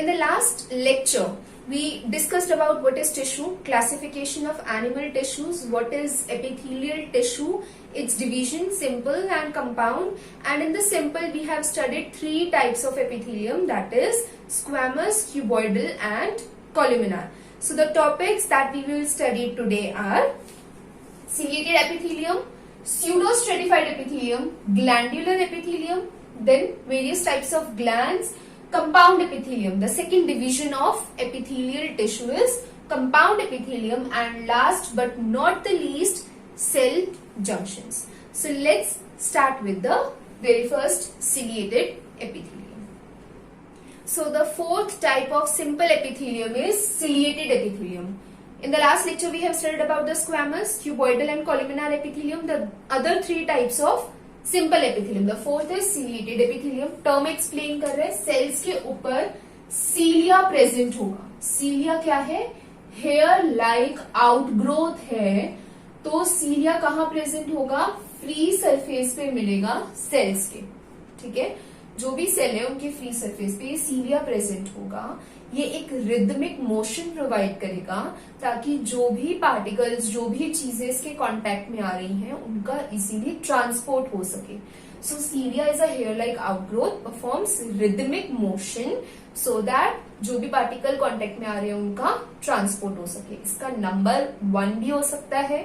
In the last lecture, we discussed about what is tissue, classification of animal tissues, what is epithelial tissue, its division, simple and compound. And in the simple, we have studied three types of epithelium, that is squamous, cuboidal and columnar. So the topics that we will study today are ciliated epithelium, pseudostratified epithelium, glandular epithelium, then various types of glands, compound epithelium. The second division of epithelial tissue is compound epithelium, and last but not the least, cell junctions. So let's start with the very first ciliated epithelium. So the fourth type of simple epithelium is ciliated epithelium. In the last lecture we have studied about the squamous, cuboidal and columnar epithelium, the other three types of simple epithelium. The fourth is ciliated epithelium. Term explain कर रहे हैं, sales के ऊपर सीलिया present होगा. सीलिया क्या है? Hair like outgrowth है. तो सीलिया कहाँ प्रेजेंट होगा? फ्री सरफेस पे मिलेगा सेल्स के. ठीक है, जो भी सेल है उनके फ्री सरफेस पे ये सीलिया प्रेजेंट होगा. ये एक रिदमिक मोशन प्रोवाइड करेगा ताकि जो भी पार्टिकल्स, जो भी चीजें इसके कांटेक्ट में आ रही हैं उनका इजीली ट्रांसपोर्ट हो सके. So cilia is a hair like outgrowth, performs rhythmic motion so that जो भी पार्टिकल कांटेक्ट में आ रहे हैं उनका ट्रांसपोर्ट हो सके. इसका नंबर 1 भी हो सकता है,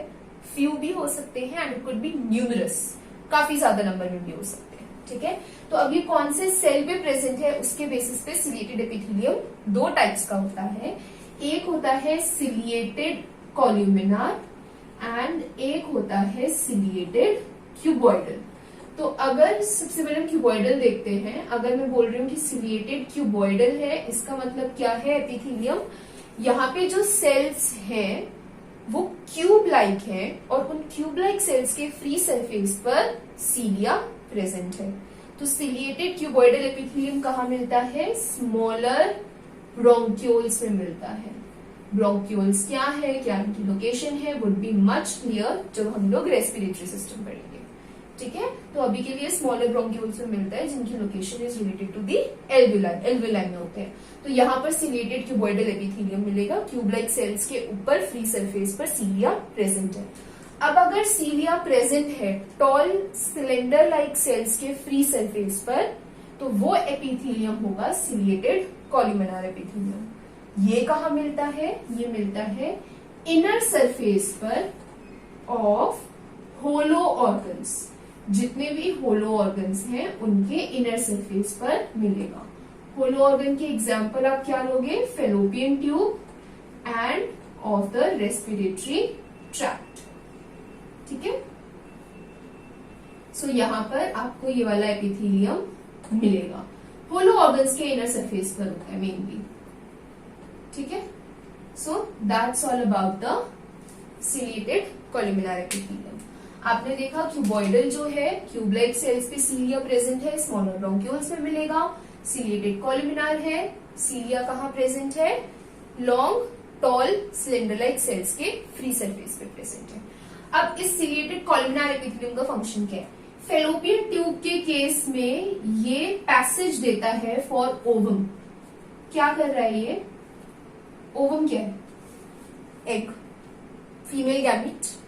फ्यू भी हो सकते हैं, and it could be numerous, काफी ज्यादा नंबर में भी हो सकते हैं. ठीक है, तो अब ये कौन से सेल पे प्रेजेंट है उसके बेसिस पे सिलिएटेड एपिथेलियम दो टाइप्स का होता है. एक होता है सिलिएटेड कॉल्यूमिनार एंड एक होता है सिलिएटेड क्यूबॉइडल. तो अगर सबसे पहले हम क्यूबॉइडल देखते हैं. अगर मैं बोल रही हूँ कि सिलिएटेड क्यूबॉइडल है, इसका मतलब क्या है? एपिथेलियम, यहाँ पे जो सेल्स हैं वो क्यूब लाइक है और उन क्यूब लाइक सेल्स के फ्री सरफेस पर सीलिया प्रेजेंट है. तो सिलिएटेड क्यूबॉइडल एपिथेलियम कहाँ मिलता है? स्मॉलर ब्रोंक्यूल्स में मिलता है. ब्रोंक्यूल्स क्या है, क्या इनकी लोकेशन है, वुड बी मच क्लियर जब हम लोग रेस्पिरेटरी सिस्टम पढ़ेंगे. ठीक है, तो अभी के लिए स्मॉलर ब्रोंक्यूल्स में मिलता है जिनकी location is related to the alveoli, alveoli में होते हैं. तो यहाँ पर सिलिएटेड क्यूबॉइडल एपिथेलियम मिलेगा. क्यूब लाइक सेल्स के ऊपर फ्री सरफेस पर सीलिया प्रेजेंट है. अब अगर सीलिया प्रेजेंट है टॉल सिलेंडर लाइक सेल्स के फ्री सरफेस पर, तो वो एपिथेलियम होगा सिलिएटेड कॉल्यूमिनार एपिथेलियम. ये कहाँ मिलता है? ये मिलता है इनर सरफेस पर ऑफ होलो ऑर्गन्स. जितने भी होलो ऑर्गन्स हैं उनके इनर सरफेस पर मिलेगा. होलो ऑर्गन के एग्जाम्पल आप क्या लोगे? Fallopian tube end of the respiratory tract. ठीक है, सो यहां पर आपको ये वाला एपिथेलियम मिलेगा. होलो ऑर्गन्स के इनर सरफेस पर होता है मेनली. ठीक है, so that's all about the ciliated columnar epithelium. आपने देखा क्यूबॉइडल जो है, क्यूब लाइक सेल्स पे सीलिया प्रेजेंट है, स्मॉलर ब्रोंक्यूल्स में मिलेगा. सिलिएटेड कॉल्यूमिनार है, सीलिया कहाँ प्रेजेंट है? Long tall cylinder like cells के फ्री सरफेस पे प्रेजेंट है. अब इस सिलिएटेड कॉल्यूमिनार एपिथेलियम का फंक्शन क्या है? फेलोपियन ट्यूब के केस में ये पैसेज देता है फॉर ओवम. क्या कर रहा है ये? ओवम क्या है? Egg, female gamete.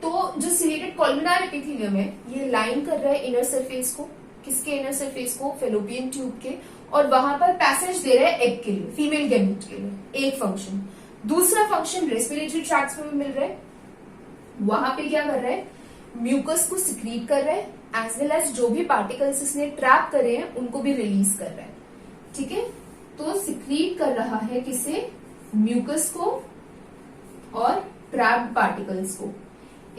तो जो सिलिएटेड कॉल्यूमिनार एपिथेलियम है ये लाइन कर रहा है इनर सरफेस को. किसके इनर सरफेस को? फेलोपियन ट्यूब के. और वहां पर पैसेज दे रहा है एग के लिए, फीमेल गैमेट के लिए. एक फंक्शन. दूसरा फंक्शन रेस्पिरेटरी ट्रैक्ट्स में भी मिल रहा है. वहां पे क्या कर रहा है? म्यूकस को सिक्रीट कर रहा है, एज वेल एज जो भी पार्टिकल्स इसने ट्रैप करे हैं उनको भी रिलीज कर रहा है. ठीक है, तो सिक्रीट कर रहा है किसे? म्यूकस को और ट्रैप्ड पार्टिकल्स को.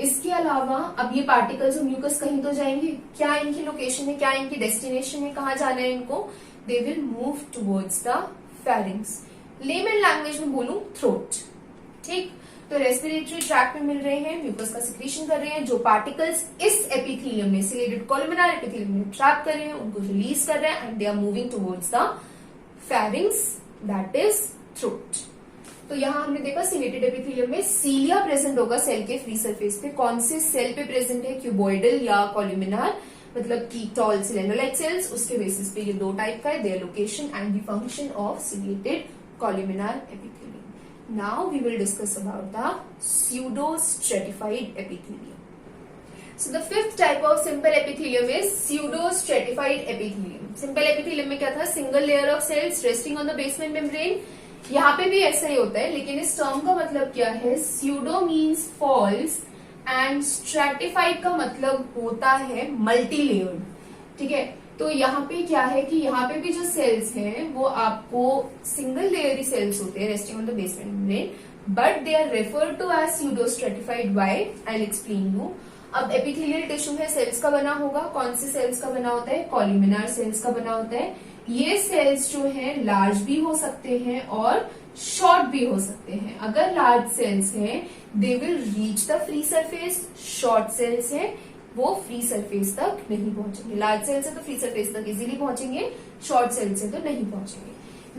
इसके अलावा अब ये पार्टिकल्स और म्यूकस कहीं तो जाएंगे. क्या इनकी लोकेशन है, क्या इनकी डेस्टिनेशन है, कहाँ जाना है इनको? They will move towards the pharynx. Layman language में बोलूं, थ्रोट. ठीक, तो रेस्पिरेटरी ट्रैक्ट में मिल रहे हैं, म्यूकस का सिक्रीशन कर रहे हैं. जो पार्टिकल्स इस एपिथेलियम में, सिलिएटेड कॉल्यूमिनार एपिथेलियम में ट्रैप कर रहे हैं उनको रिलीज कर रहे हैं and they are moving towards the pharynx, that is throat. तो यहाँ हमने देखा सिलिएटेड एपिथेलियम में सीलिया प्रेजेंट होगा सेल के फ्री सरफेस पे. कौन से सेल पे प्रेजेंट है? क्यूबॉइडल या कॉल्यूमिनार? मतलब कि टॉल सिलेंडर लाइक सेल्स, उसके बेसिस पे ये दो टाइप का है, their location and the function of ciliated columnar epithelium. Now we will discuss about the pseudo stratified epithelium. So the fifth type of simple epithelium is pseudo stratified epithelium. Simple epithelium में क्या था, single layer of cells resting on the basement membrane. यहाँ पे भी ऐसा ही होता है, लेकिन इस टर्म का मतलब क्या है, pseudo means false and stratified का मतलब होता है मल्टी लेयर्ड. ठीक है, तो यहाँ पे क्या है कि यहाँ पे भी जो सेल्स हैं वो आपको सिंगल लेयरी सेल्स होते हैं resting on the basement membrane, but they are referred to as pseudo stratified. Why, I will explain you. अब एपिथेलियल टिश्यू है सेल्स का बना होगा. कौन से सेल्स का बना होता है, कॉलुमिनार सेल्स का बना होता है. ये सेल्स जो है लार्ज भी हो सकते हैं और शॉर्ट भी हो सकते हैं. अगर लार्ज सेल्स हैं they will reach the free surface, short cells है वो फ्री सरफेस तक नहीं पहुंचेंगे. लार्ज सेल्स है तो फ्री सरफेस तक इजीली पहुंचेंगे, शॉर्ट सेल्स है तो नहीं पहुंचेंगे.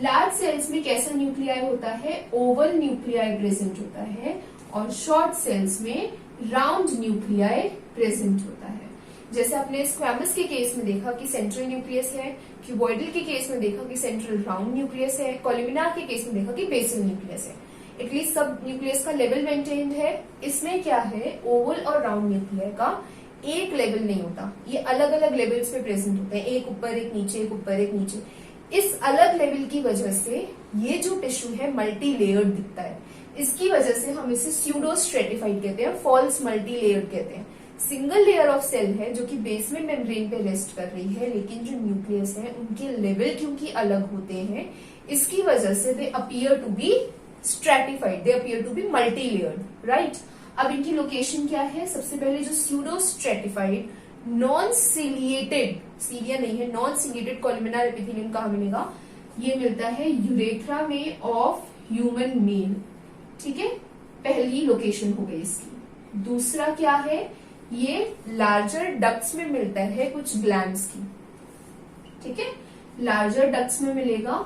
लार्ज सेल्स में कैसा न्यूक्लियाई होता है, ओवल न्यूक्लियाई प्रेजेंट होता है, और शॉर्ट सेल्स में राउंड न्यूक्लियाई प्रेजेंट होता है. जैसे आपने स्क्वैमस के केस में देखा कि सेंट्रल न्यूक्लियस है, क्यूबॉइडल के केस में देखा कि सेंट्रल राउंड न्यूक्लियस है, कॉलुमिनार के केस में देखा कि बेसल न्यूक्लियस है. एटलीस्ट सब न्यूक्लियस का लेवल मेंटेन्ड है. इसमें क्या है, ओवल और राउंड न्यूक्लियाई का एक लेवल नहीं होता, ये अलग अलग लेवल्स पे प्रेजेंट होते हैं, एक ऊपर एक नीचे, एक ऊपर एक नीचे. इस अलग लेवल की वजह से ये जो टिश्यू है मल्टी लेयर्ड दिखता है. इसकी वजह से हम इसे स्यूडो स्ट्रेटिफाइड कहते हैं, फॉल्स मल्टी लेयर्ड कहते हैं. सिंगल लेयर ऑफ सेल है जो कि बेसमेंट मेम्ब्रेन पे रेस्ट कर रही है, लेकिन जो न्यूक्लियस है उनके लेवल क्योंकि अलग होते हैं, इसकी वजह से they appear to be stratified, they appear to be multi layered. Right, अब इनकी लोकेशन क्या है, सबसे पहले जो pseudo stratified non ciliated, cilia नहीं है, नॉन सिलिएटेड कॉलुमिनार एपिथेलियम कहाँ मिलेगा, ये मिलता है यूरेथ्रा में ऑफ ह्यूमन मेल. ठीक है, पहली लोकेशन हो गई इसकी. दूसरा क्या है, ये लार्जर डक्ट्स में मिलता है कुछ ग्लैंड्स की. ठीक है, लार्जर डक्ट्स में मिलेगा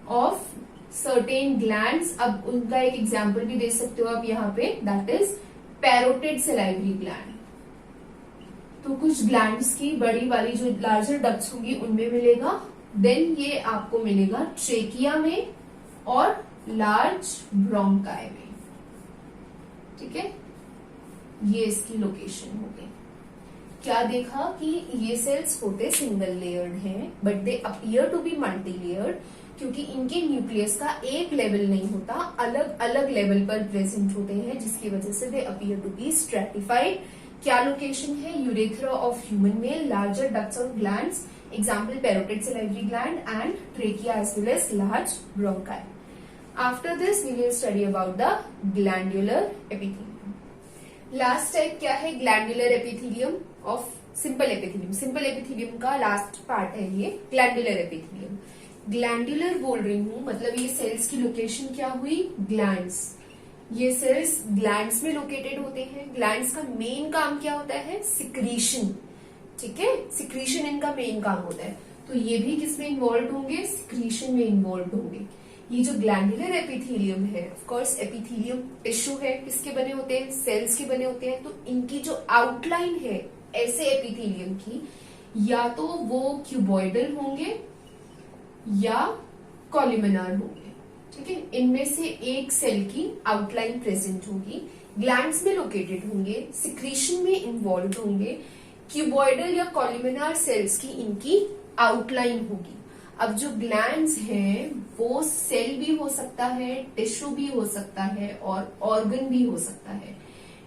ऑफ सर्टेन ग्लैंड्स. अब उनका एक एग्जांपल भी दे सकते हो आप यहाँ पे, that is parotid salivary gland. तो कुछ ग्लैंड्स की बड़ी वाली जो लार्जर डक्ट्स होंगी उनमें मिलेगा. देन ये आपको मिलेगा ट्रेकिया में और लार्ज ब्रोंकाई में. ठीक है, ये इसकी लोकेशन हो गई. क्या देखा कि ये सेल्स होते सिंगल लेयर्ड हैं, but they appear to be multi layered क्योंकि इनके न्यूक्लियस का एक लेवल नहीं होता, अलग अलग लेवल पर प्रेजेंट होते हैं, जिसकी वजह से they appear to be stratified. क्या लोकेशन है, urethra of human male, larger ducts of glands, example parotid salivary gland and trachea as well as large bronchi. After this, we will study about the glandular epithelium. Last type क्या है, glandular epithelium of simple epithelium. Simple epithelium का last part है ये glandular epithelium. Glandular बोल रही हूँ मतलब ये सेल्स की लोकेशन क्या हुई, ग्लैंड्स. ये सेल्स ग्लैंड्स में लोकेटेड होते हैं. ग्लैंड्स का मेन काम क्या होता है, सिक्रीशन. ठीक है, सिक्रीशन इनका मेन काम होता है. तो ये भी किसमें इन्वॉल्व होंगे, सिक्रीशन में इन्वॉल्व होंगे. ये जो ग्लैंडुलर एपिथेलियम है, ऑफ कोर्स एपिथेलियम टिश्यू है, किसके बने होते हैं, सेल्स के बने होते हैं. तो इनकी जो आउटलाइन है ऐसे एपिथेलियम की, या तो वो क्यूबॉइडल होंगे या कॉलुमिनार होंगे. ठीक है, इनमें से एक सेल की आउटलाइन प्रेजेंट होगी, ग्लैंड्स में लोकेटेड होंगे, सिक्रीशन में इन्वॉल्व होंगे. क्यूबॉइडल या कॉलुमिनार सेल्स की इनकी आउटलाइन होगी. अब जो ग्लैंड्स हैं वो सेल भी हो सकता है, टिश्यू भी हो सकता है और ऑर्गन भी हो सकता है.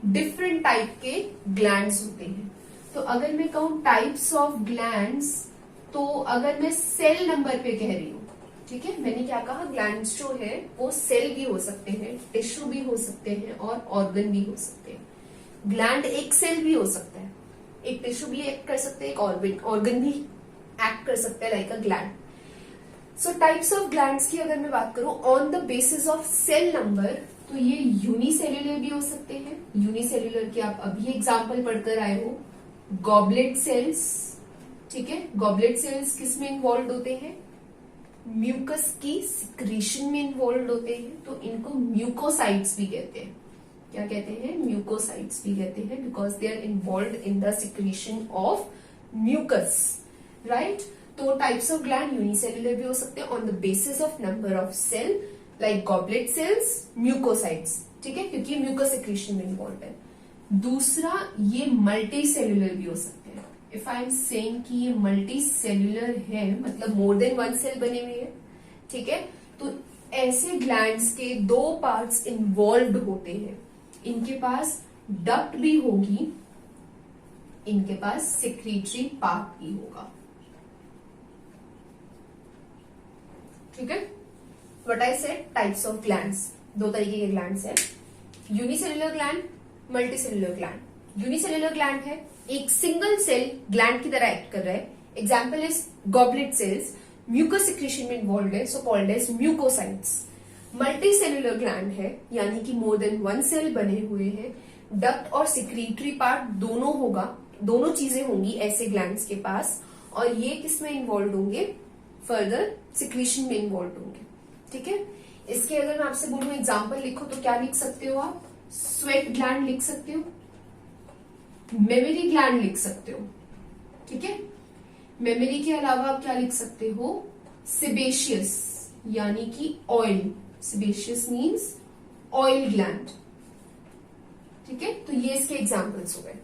डिफरेंट टाइप के ग्लैंड्स होते हैं. तो अगर मैं कहूं टाइप्स ऑफ ग्लैंड्स, तो अगर मैं सेल नंबर पे कह रही हूं, ठीक है, मैंने क्या कहा, ग्लैंड्स जो है वो सेल भी हो सकते हैं, टिश्यू भी हो सकते हैं और ऑर्गन भी हो सकते हैं. ग्लैंड एक सेल भी हो सकता है, एक टिश्यू भी एक्ट कर सकते हैं, एक ऑर्गन भी एक्ट कर सकता है like a gland. So types of glands की अगर मैं बात करूं on the basis of cell number, तो ये यूनिसेल्युलर भी हो सकते हैं. यूनिसेल्युलर के आप अभी एग्जांपल पढ़कर आए हो, गॉबलेट सेल्स. ठीक है, गॉबलेट सेल्स किस में इन्वॉल्व होते हैं, म्यूकस की सिक्रीशन में इन्वॉल्व होते हैं. तो इनको म्यूकोसाइट्स भी कहते हैं. क्या कहते हैं, म्यूकोसाइट्स भी कहते हैं, because they are involve in the secretion of mucus, right. तो टाइप्स ऑफ ग्लैंड यूनिसेल्युलर भी हो सकते हैं on the basis of number of cell, like goblet cells, mucocytes, ठीक है, क्योंकि म्यूकस सिक्रीशन में इन्वॉल्व है। दूसरा, ये मल्टी सेल्युलर भी हो सकते हैं। इफ आई एम सेइंग कि ये मल्टी सेल्युलर है, मतलब मोर देन वन सेल बने हुए हैं, ठीक है, तो ऐसे ग्लैंड्स के दो पार्ट्स इन्वॉल्व होते हैं। इनके पास डक्ट भी होगी, इनके पास सिक्रीटरी पार्ट भी होगा, ठीक है। What I said, types of glands, दो तरीके के ग्लैंड्स हैं, unicellular gland, multi cellular gland. Unicellular gland है, एक सिंगल सेल ग्लैंड की तरह एक्ट कर रहा है। Example is goblet cells, mucus secretion में इन्वॉल्व है, so called as mucocytes. Multicellular gland है, यानी कि मोर देन वन सेल बने हुए हैं, डक्ट और सिक्रीटरी पार्ट दोनों होगा, दोनों चीजें होंगी ऐसे ग्लैंड्स के पास, और ये किसमें इन्वॉल्व होंगे, फर्दर सिक्रीशन में इन्वॉल्व होंगे, ठीक है। इसके अगर मैं आपसे बोलूं एग्जाम्पल लिखो तो क्या लिख सकते हो आप, स्वेट ग्लैंड लिख सकते हो, मेमोरी ग्लैंड लिख सकते हो, ठीक है। मेमोरी के अलावा आप क्या लिख सकते हो, सेबेशियस यानी कि oil, sebaceous means oil gland, ठीक है। तो ये इसके एग्जाम्पल्स हो गए।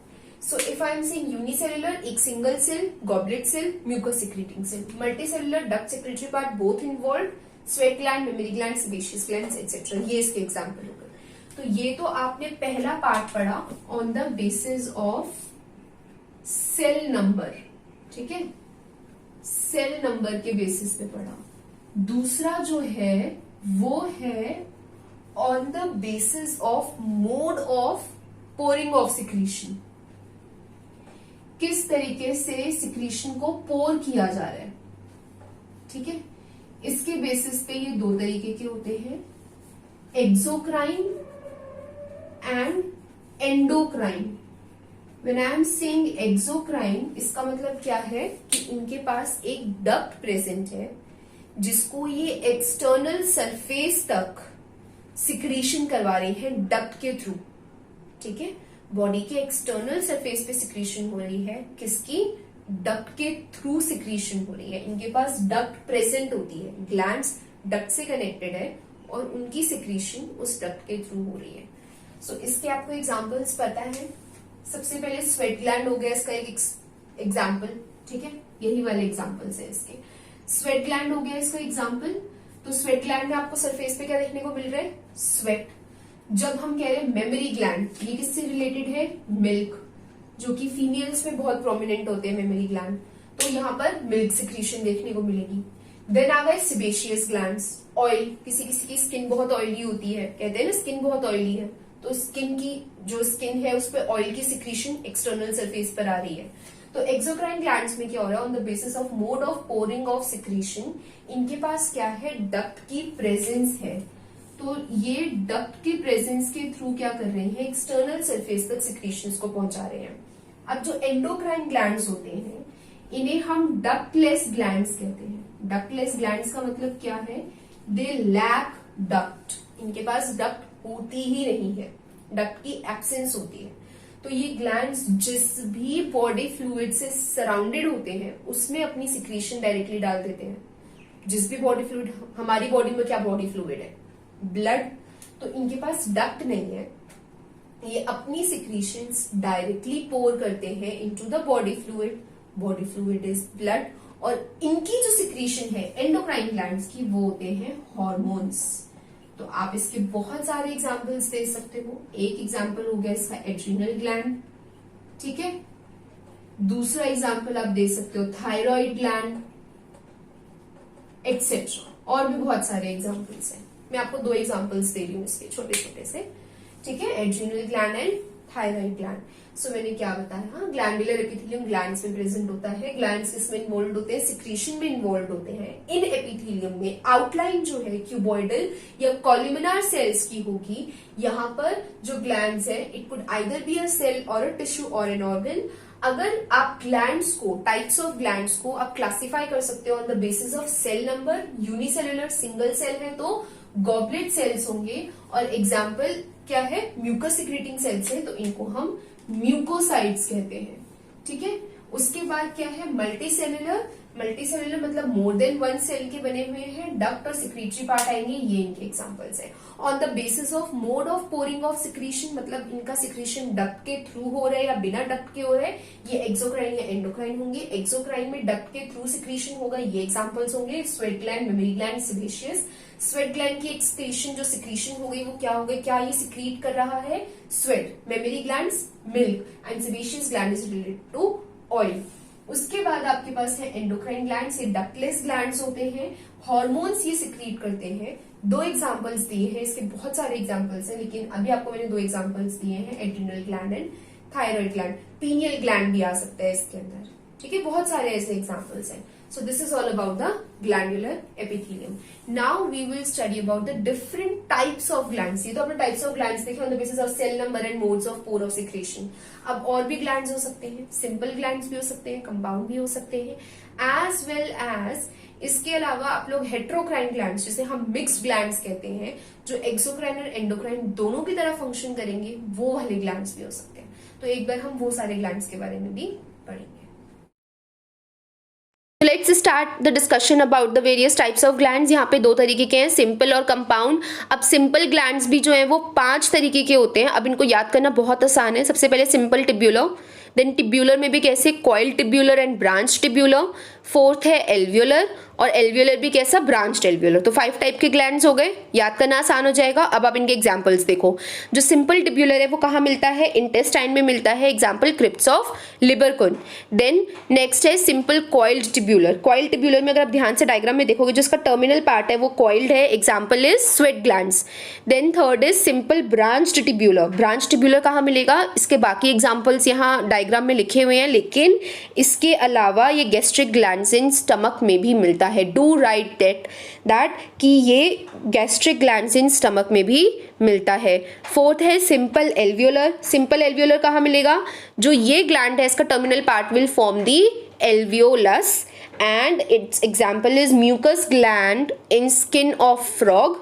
So if I am saying unicellular, एक single cell, goblet cell, mucus secreting cell, multicellular, duct secretory part both involve, sweat gland, mammary gland, sebaceous gland etcetera, ये इसके एग्जाम्पल हो गए। तो ये तो आपने पहला पार्ट पढ़ा on the basis of cell number, ठीक है, सेल नंबर के बेसिस पे पढ़ा। दूसरा जो है वो है on the basis of mode of pouring of secretion, किस तरीके से सिक्रीशन को पोर किया जा रहा है, ठीक है। इसके बेसिस पे ये दो तरीके के होते हैं, exocrine and endocrine. When I am saying exocrine, इसका मतलब क्या है कि इनके पास एक डक्ट प्रेजेंट है जिसको ये एक्सटर्नल सरफेस तक सिक्रीशन करवा रही है डक्ट के थ्रू, ठीक है। बॉडी के एक्सटर्नल सरफेस पे सिक्रीशन हो रही है, किसकी, डक्ट के थ्रू सिक्रीशन हो रही है। इनके पास डक्ट प्रेजेंट होती है, ग्लैंड्स डक्ट से कनेक्टेड है और उनकी सिक्रीशन उस डक्ट के थ्रू हो रही है। सो इसके आपको एग्जांपल्स पता है। सबसे पहले स्वेट ग्लैंड हो गया इसका एक एग्जांपल, ठीक है, यही वाले एग्जांपल्स है इसके। स्वेट ग्लैंड हो गया इसका एग्जांपल। तो स्वेट ग्लैंड में आपको सरफेस पे क्या देखने को मिल रहा है, स्वेट। जब हम कह रहे हैं मेमोरी ग्लैंड, ये किससे रिलेटेड है, मिल्क, जो कि फीमेल्स में बहुत प्रोमिनेंट होते हैं मेमोरी ग्लैंड, तो यहाँ पर मिल्क सिक्रीशन देखने को मिलेगी। देन आ गए सेबेशियस ग्लैंड्स, ऑयल, किसी किसी की स्किन बहुत ऑयली होती है, कहते हैं ना स्किन बहुत ऑयली है, तो स्किन की जो स्किन है उस पर ऑयल की सिक्रीशन एक्सटर्नल सरफेस पर आ रही है। तो एक्सोक्राइन ग्लैंड्स में क्या हो रहा है, on the basis of mode of pouring of secretion, इनके पास क्या है, डक्ट की प्रेजेंस है। तो ये डक्ट की प्रेजेंस के थ्रू क्या कर रहे हैं, एक्सटर्नल सरफेस तक सिक्रीशंस को पहुंचा रहे हैं। अब जो एंडोक्राइन ग्लैंड्स होते हैं, इन्हें हम डक्टलेस ग्लैंड्स कहते हैं। डक्टलेस ग्लैंड्स का मतलब क्या है, दे लैक डक्ट, इनके पास डक्ट होती ही नहीं है, डक्ट की एब्सेंस होती है। तो ये ग्लैंड्स जिस भी बॉडी फ्लूइड से सराउंडेड होते हैं उसमें अपनी सिक्रीशन डायरेक्टली डाल देते हैं। जिस भी बॉडी फ्लूइड, हमारी बॉडी में क्या बॉडी फ्लूइड है, ब्लड, तो इनके पास डक्ट नहीं है, ये अपनी सिक्रीशंस डायरेक्टली पोर करते हैं into the body fluid. Body fluid is blood, और इनकी जो सिक्रीशन है एंडोक्राइन ग्लैंड्स की, वो होते हैं हॉर्मोन्स। तो आप इसके बहुत सारे एग्जाम्पल्स दे सकते हो। एक एग्जाम्पल हो गया इसका एड्रिनल ग्लैंड, ठीक है। दूसरा एग्जाम्पल आप दे सकते हो थायराइड ग्लैंड, एक्सेट्रा, और भी बहुत सारे एग्जाम्पल्स हैं। मैं आपको दो एग्जाम्पल्स दे रही हूँ इसके, छोटे छोटे से, ठीक है, adrenal gland and thyroid gland. So मैंने क्या बताया, हाँ, ग्लैंडुलर एपिथेलियम ग्लैंड्स में प्रेजेंट होता है, ग्लैंड्स इसमें इन्वॉल्व होते हैं, सिक्रीशन में इन्वॉल्व होते हैं। इन एपिथेलियम में आउटलाइन जो है क्यूबॉइडल या कॉलमिनार सेल्स की होगी। यहाँ पर जो ग्लैंड्स है, it could either be a cell और अ टिश्यू और एन ऑर्गन। अगर आप ग्लैंड्स को, टाइप्स ऑफ ग्लैंड्स को आप क्लासिफाई कर सकते हो on the basis of cell number, unicellular single cell है तो गॉबलेट सेल्स होंगे, और एग्जाम्पल क्या है, म्यूकस सिक्रीटिंग सेल्स है तो इनको हम म्यूकोसाइट्स कहते हैं, ठीक है। उसके बाद क्या है, मल्टी सेलुलर मतलब मोर देन वन सेल के बने हुए हैं, डक्ट और सिक्रीटरी पार्ट आएंगे, ये इनके एग्जांपल्स है। On the basis of mode of pouring of secretion, मतलब इनका सिक्रीशन डक्ट के थ्रू हो रहा है या बिना डक्ट के हो रहा है, ये एक्सोक्राइन या एंडोक्राइन होंगे। एक्सोक्राइन में डक्ट के थ्रू सिक्रीशन होगा, ये एग्जांपल्स होंगे sweat gland, mammary gland, sebaceous. Sweat gland की एक्सक्रीशन जो सिक्रीशन हो गई वो क्या हो गई, क्या ये सिक्रीट कर रहा है, sweat. Mammary glands milk and sebaceous gland is related to oil. उसके बाद आपके पास है एंडोक्राइन ग्लैंड्स, ये डक्टलेस ग्लैंड्स होते हैं, हार्मोन्स ये सिक्रीट करते हैं। दो एग्जांपल्स दिए हैं, इसके बहुत सारे एग्जांपल्स हैं, लेकिन अभी आपको मैंने दो एग्जांपल्स दिए हैं, adrenal gland and thyroid gland. Pineal gland भी आ सकता है इसके अंदर, ठीक है, बहुत सारे ऐसे एग्जांपल्स हैं। So this is all about the glandular epithelium. Now we will study about the different types of glands. ये तो अपने types of glands देखे on the basis of cell number and modes of pore of secretion. अब और भी glands हो सकते हैं, simple glands भी हो सकते हैं, compound भी हो सकते हैं, as well as इसके अलावा आप लोग heterocrine glands, जिसे हम mixed glands कहते हैं, जो exocrine और endocrine दोनों की तरह function करेंगे, वो वाले glands भी हो सकते हैं। तो एक बार हम वो सारे glands के बारे में भी पढ़ेंगे। Let's start the discussion about the various types of glands. यहाँ पे दो तरीके के हैं, सिंपल और कंपाउंड। अब सिंपल ग्लैंड्स भी जो है वो 5 तरीके के होते हैं। अब इनको याद करना बहुत आसान है। सबसे पहले सिंपल टिब्यूलर, देन टिब्यूलर में भी कैसे, coil tubular and branch tubular. Fourth है एल्वियोलर, और एल्वियोलर भी कैसा, ब्रांच एल्वियोलर। तो 5 टाइप के ग्लैंड्स हो गए, याद करना आसान हो जाएगा। अब आप इनके एग्जांपल्स देखो। जो सिंपल टिब्यूलर है वो कहाँ मिलता है, इंटेस्टाइन में मिलता है, example crypts of Lieberkuhn. Then next है simple coiled tubular. Coil tubular में अगर आप ध्यान से डायग्राम में देखोगे, जो इसका टर्मिनल पार्ट है वो कॉइल्ड है, example is sweat glands. Then third is simple branch tubular. Branch tubular कहाँ मिलेगा, इसके बाकी एग्जाम्पल्स यहाँ डायग्राम में लिखे हुए हैं, लेकिन इसके अलावा ये गैस्ट्रिक ग्लैंड्स इन स्टमक में भी मिलता है। डू राइट दैट कि ये गैस्ट्रिक ग्लैंड्स इन स्टमक में भी मिलता है। फोर्थ है सिंपल एल्वियोलर। सिंपल एल्वियोलर कहाँ मिलेगा, जो ये ग्लैंड है इसका terminal part will form the alveolus, and its example is mucus gland in skin of frog,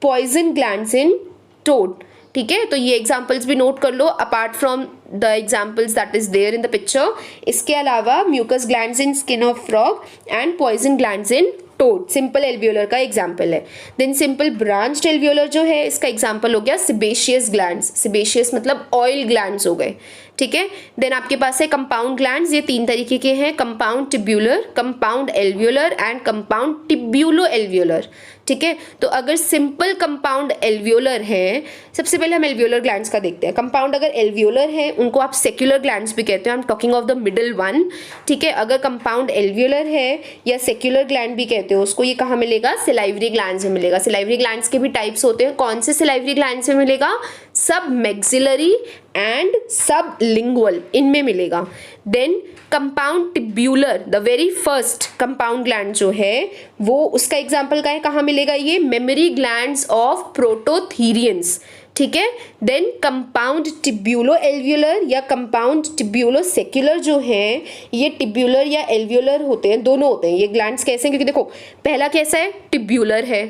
poison glands in toad. ठीक है, तो ये एग्जाम्पल्स भी नोट कर लो apart from the examples that is there in the picture. इसके अलावा mucus glands in skin of frog and poison glands in toad simple alveolar का एग्जाम्पल है। देन सिंपल ब्रांच्ड एल्वियोलर जो है इसका एग्जाम्पल हो गया सेबेशियस ग्लैंड्स। सेबेशियस मतलब ऑयल ग्लैंड्स हो गए, ठीक है। देन आपके पास है कंपाउंड ग्लैंड्स, ये 3 तरीके के हैं, compound tubular, compound alveolar and compound tubulo alveolar. ठीक है, तो अगर सिंपल कंपाउंड एल्वियोलर है, सबसे पहले हम एल्वियोलर ग्लैंड्स का देखते हैं। कंपाउंड अगर एल्वियोलर है उनको आप सेक्युलर ग्लैंड्स भी कहते हैं, I am talking of the middle one. ठीक है, अगर कंपाउंड एल्वियोलर है या सेक्युलर ग्लैंड भी कहते हो उसको, ये कहाँ मिलेगा, सिलाइवरी ग्लैंड्स में मिलेगा। सिलाइवरी ग्लैंड्स के भी टाइप्स होते हैं, कौन से सिलाइवरी ग्लैंड्स में मिलेगा, सब मैक्सिलरी एंड सब लिंगुअल, इनमें मिलेगा। Then compound tubular, the very first compound gland जो है वो उसका एग्जाम्पल का है, कहाँ मिलेगा, ये मेमोरी ग्लैंड्स ऑफ प्रोटोथीरियंस। ठीक है, देन कंपाउंड टिब्यूलो एल्वियोलर या कंपाउंड टिब्यूलो सेक्युलर जो है, ये टिब्यूलर या एल्वियोलर होते हैं, दोनों होते हैं। ये ग्लैंड्स कैसे हैं, क्योंकि देखो पहला कैसा है, टिब्यूलर है,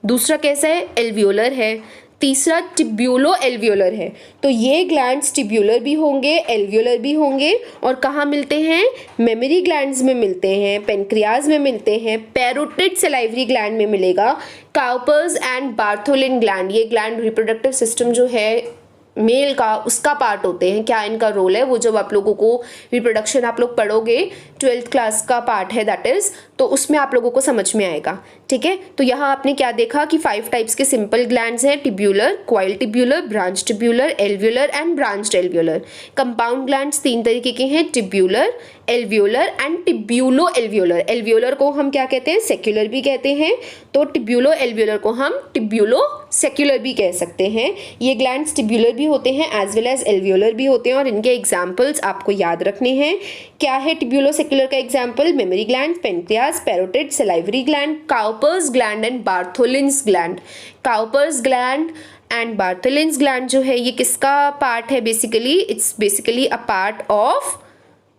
दूसरा कैसा है, एल्वियोलर है, तीसरा टिब्यूलो एल्वियोलर है। तो ये ग्लैंड्स टिब्यूलर भी होंगे, एल्वियोलर भी होंगे, और कहाँ मिलते हैं, मेमोरी ग्लैंड्स में मिलते हैं, पेनक्रियाज में मिलते हैं, पैरोटिड सलाइवरी ग्लैंड में मिलेगा, काउपर्स एंड बार्थोलिन ग्लैंड। ये ग्लैंड रिप्रोडक्टिव सिस्टम जो है मेल का, उसका पार्ट होते हैं। क्या इनका रोल है, वो जब आप लोगों को रिप्रोडक्शन आप लोग पढ़ोगे 12th क्लास का पार्ट है दैट इज, तो उसमें आप लोगों को समझ में आएगा। ठीक है, तो यहाँ आपने क्या देखा कि 5 टाइप्स के सिंपल ग्लैंड्स हैं, tubular, coil tubular, branch tubular, alveolar and branched alveolar. Compound glands 3 तरीके के हैं, tubular, alveolar and tubulo alveolar. Alveolar को हम क्या कहते हैं, सेक्युलर भी कहते हैं, तो टिब्यूलो एल्वियोलर को हम टिब्यूलो सेक्युलर भी कह सकते हैं। ये ग्लैंड्स टिब्यूलर भी होते हैं एज वेल एज एल्वियोलर भी होते हैं, और इनके एग्जाम्पल्स आपको याद रखने हैं। क्या है टिब्यूलो सेक्युलर का example, memory gland, pancreas, parotid salivary gland, Cowper's gland and Bartholin's gland. Cowper's gland and Bartholin's gland जो है ये किसका पार्ट है, basically it's basically a part of